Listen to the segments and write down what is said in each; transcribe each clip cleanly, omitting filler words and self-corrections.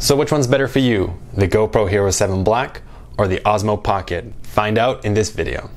So which one's better for you, the GoPro Hero 7 Black or the Osmo Pocket? Find out in this video.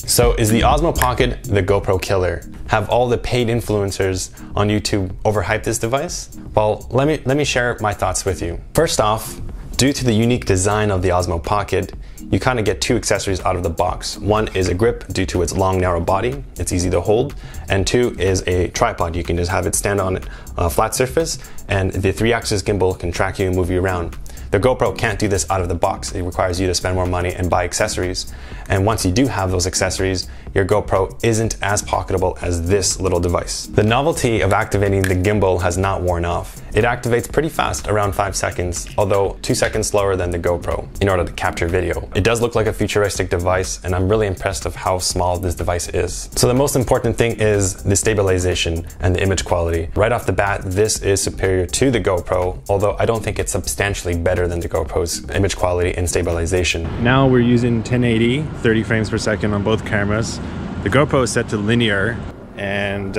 So is the Osmo Pocket the GoPro killer? Have all the paid influencers on YouTube overhyped this device? Well, let me share my thoughts with you. First off, due to the unique design of the Osmo Pocket, you kind of get two accessories out of the box. One is a grip due to its long, narrow body. It's easy to hold. And two is a tripod. You can just have it stand on a flat surface, and the 3-axis gimbal can track you and move you around. The GoPro can't do this out of the box. It requires you to spend more money and buy accessories. And once you do have those accessories, your GoPro isn't as pocketable as this little device. The novelty of activating the gimbal has not worn off. It activates pretty fast, around 5 seconds, although 2 seconds slower than the GoPro in order to capture video. It does look like a futuristic device, and I'm really impressed of how small this device is. So the most important thing is the stabilization and the image quality. Right off the bat, this is superior to the GoPro, although I don't think it's substantially better than the GoPro's image quality and stabilization. Now we're using 1080, 30 frames per second on both cameras. The GoPro is set to linear, and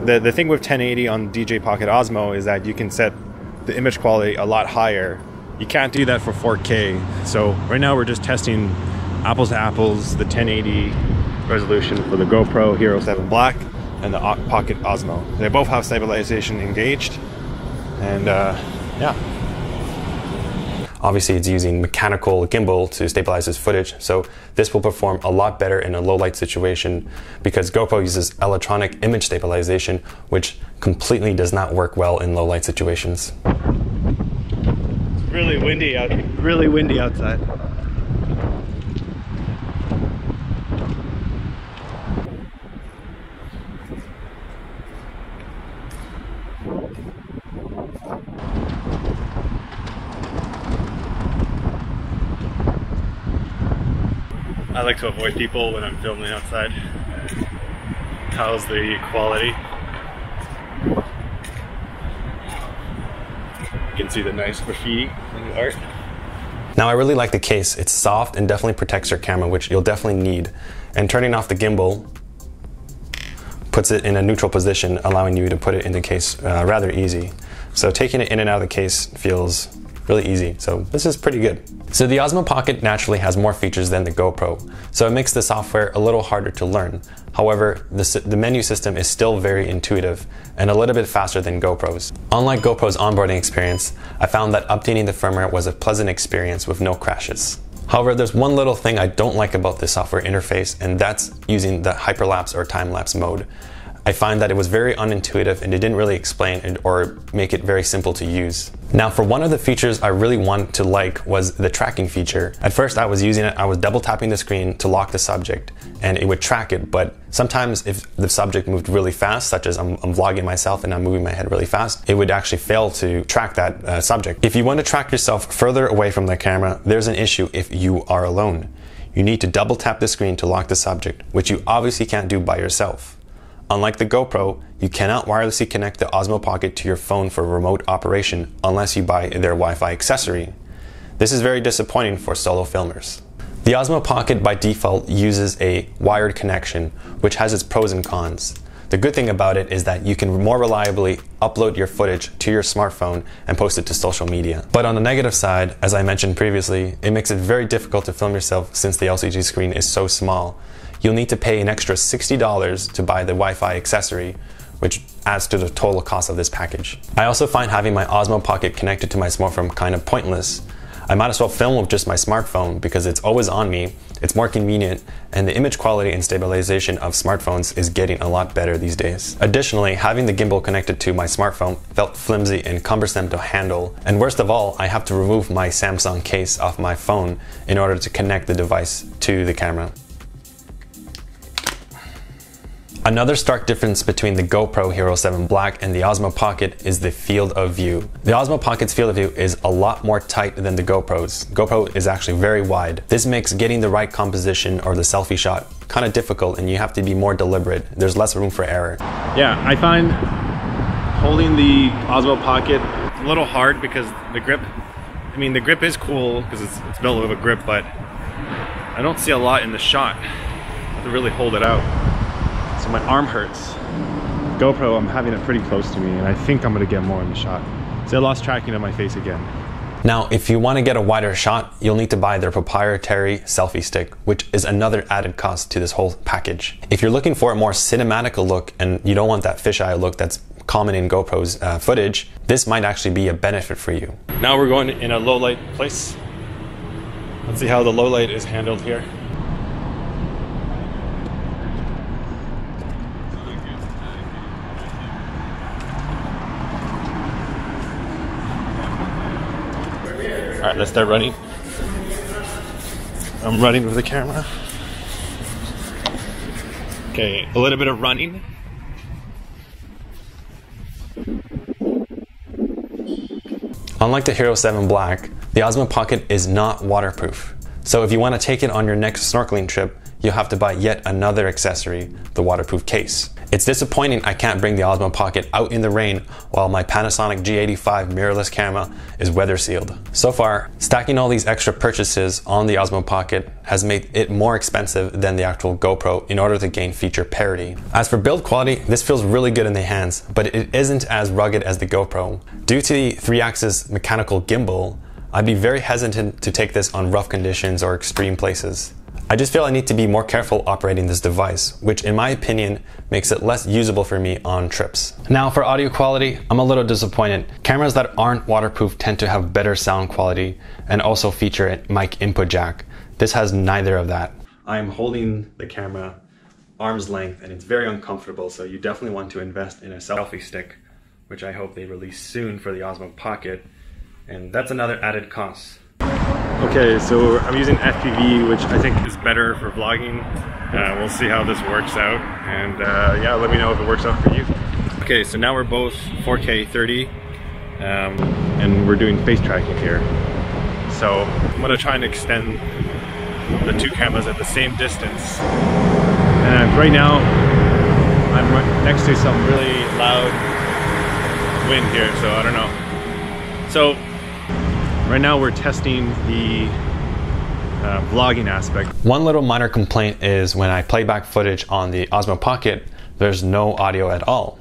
the thing with 1080 on DJI Pocket Osmo is that you can set the image quality a lot higher. You can't do that for 4K. So right now we're just testing apples to apples, the 1080 resolution for the GoPro Hero 7 Black and the Pocket Osmo. They both have stabilization engaged, and yeah. Obviously it's using mechanical gimbal to stabilize this footage, so this will perform a lot better in a low light situation because GoPro uses electronic image stabilization, which completely does not work well in low light situations. It's really windy outside. I like to avoid people when I'm filming outside. How's the quality? You can see the nice graffiti in the art. Now I really like the case. It's soft and definitely protects your camera, which you'll definitely need. And turning off the gimbal puts it in a neutral position, allowing you to put it in the case rather easy. So taking it in and out of the case feels really easy, so this is pretty good. So the Osmo Pocket naturally has more features than the GoPro, so it makes the software a little harder to learn. However, the menu system is still very intuitive and a little bit faster than GoPro's. Unlike GoPro's onboarding experience, I found that updating the firmware was a pleasant experience with no crashes. However, there's one little thing I don't like about the software interface, and that's using the hyperlapse or time-lapse mode. I find that it was very unintuitive and it didn't really explain it or make it very simple to use. Now, for one of the features I really wanted to like was the tracking feature. At first I was using it, I was double tapping the screen to lock the subject and it would track it, but sometimes if the subject moved really fast, such as I'm vlogging myself and I'm moving my head really fast, it would actually fail to track that subject. If you want to track yourself further away from the camera, there's an issue if you are alone. You need to double tap the screen to lock the subject, which you obviously can't do by yourself. Unlike the GoPro, you cannot wirelessly connect the Osmo Pocket to your phone for remote operation unless you buy their Wi-Fi accessory. This is very disappointing for solo filmers. The Osmo Pocket by default uses a wired connection, which has its pros and cons. The good thing about it is that you can more reliably upload your footage to your smartphone and post it to social media. But on the negative side, as I mentioned previously, it makes it very difficult to film yourself since the LCD screen is so small. You'll need to pay an extra $60 to buy the Wi-Fi accessory, which adds to the total cost of this package. I also find having my Osmo Pocket connected to my smartphone kind of pointless. I might as well film with just my smartphone because it's always on me, it's more convenient, and the image quality and stabilization of smartphones is getting a lot better these days. Additionally, having the gimbal connected to my smartphone felt flimsy and cumbersome to handle, and worst of all, I have to remove my Samsung case off my phone in order to connect the device to the camera. Another stark difference between the GoPro Hero 7 Black and the Osmo Pocket is the field of view. The Osmo Pocket's field of view is a lot more tight than the GoPro's. GoPro is actually very wide. This makes getting the right composition or the selfie shot kind of difficult, and you have to be more deliberate. There's less room for error. Yeah, I find holding the Osmo Pocket a little hard because the grip, I mean the grip is cool because it's built with a grip, but I don't see a lot in the shot to really hold it out. So my arm hurts. GoPro, I'm having it pretty close to me, and I think I'm gonna get more in the shot. So I lost tracking of my face again. Now, if you want to get a wider shot, you'll need to buy their proprietary selfie stick, which is another added cost to this whole package. If you're looking for a more cinematic look and you don't want that fisheye look that's common in GoPro's footage, this might actually be a benefit for you. Now we're going in a low light place. Let's see how the low light is handled here. All right, let's start running. I'm running with the camera. Okay, a little bit of running. Unlike the Hero 7 Black, the Osmo Pocket is not waterproof. So if you want to take it on your next snorkeling trip, you'll have to buy yet another accessory, the waterproof case. It's disappointing I can't bring the Osmo Pocket out in the rain while my Panasonic G85 mirrorless camera is weather sealed. So far, stacking all these extra purchases on the Osmo Pocket has made it more expensive than the actual GoPro in order to gain feature parity. As for build quality, this feels really good in the hands, but it isn't as rugged as the GoPro. Due to the 3-axis mechanical gimbal, I'd be very hesitant to take this on rough conditions or extreme places. I just feel I need to be more careful operating this device, which in my opinion makes it less usable for me on trips. Now for audio quality, I'm a little disappointed. Cameras that aren't waterproof tend to have better sound quality and also feature a mic input jack. This has neither of that. I'm holding the camera arm's length and it's very uncomfortable, so you definitely want to invest in a selfie stick, which I hope they release soon for the Osmo Pocket, and that's another added cost. Okay, so I'm using FPV, which I think is better for vlogging. We'll see how this works out, and yeah, let me know if it works out for you. Okay, so now we're both 4K 30, and we're doing face tracking here. So I'm gonna try and extend the two cameras at the same distance. And right now, I'm right next to some really loud wind here, so I don't know. So right now we're testing the vlogging aspect. One little minor complaint is when I play back footage on the Osmo Pocket, there's no audio at all.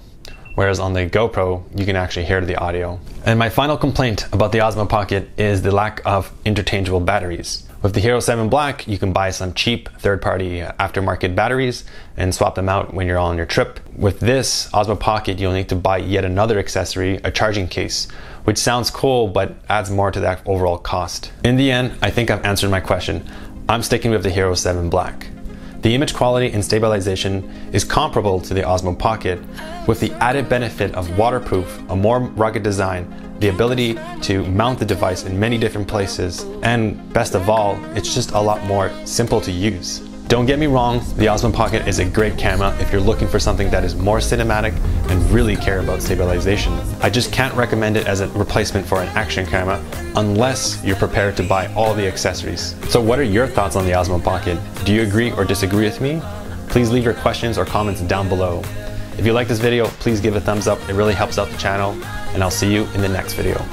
Whereas on the GoPro, you can actually hear the audio. And my final complaint about the Osmo Pocket is the lack of interchangeable batteries. With the Hero 7 Black, you can buy some cheap third-party aftermarket batteries and swap them out when you're on your trip. With this Osmo Pocket, you'll need to buy yet another accessory, a charging case, which sounds cool, but adds more to that overall cost. In the end, I think I've answered my question. I'm sticking with the Hero 7 Black. The image quality and stabilization is comparable to the Osmo Pocket, with the added benefit of waterproof, a more rugged design, the ability to mount the device in many different places, and best of all, it's just a lot more simple to use. Don't get me wrong, the Osmo Pocket is a great camera if you're looking for something that is more cinematic and really care about stabilization. I just can't recommend it as a replacement for an action camera unless you're prepared to buy all the accessories. So what are your thoughts on the Osmo Pocket? Do you agree or disagree with me? Please leave your questions or comments down below. If you like this video, please give it a thumbs up. It really helps out the channel, and I'll see you in the next video.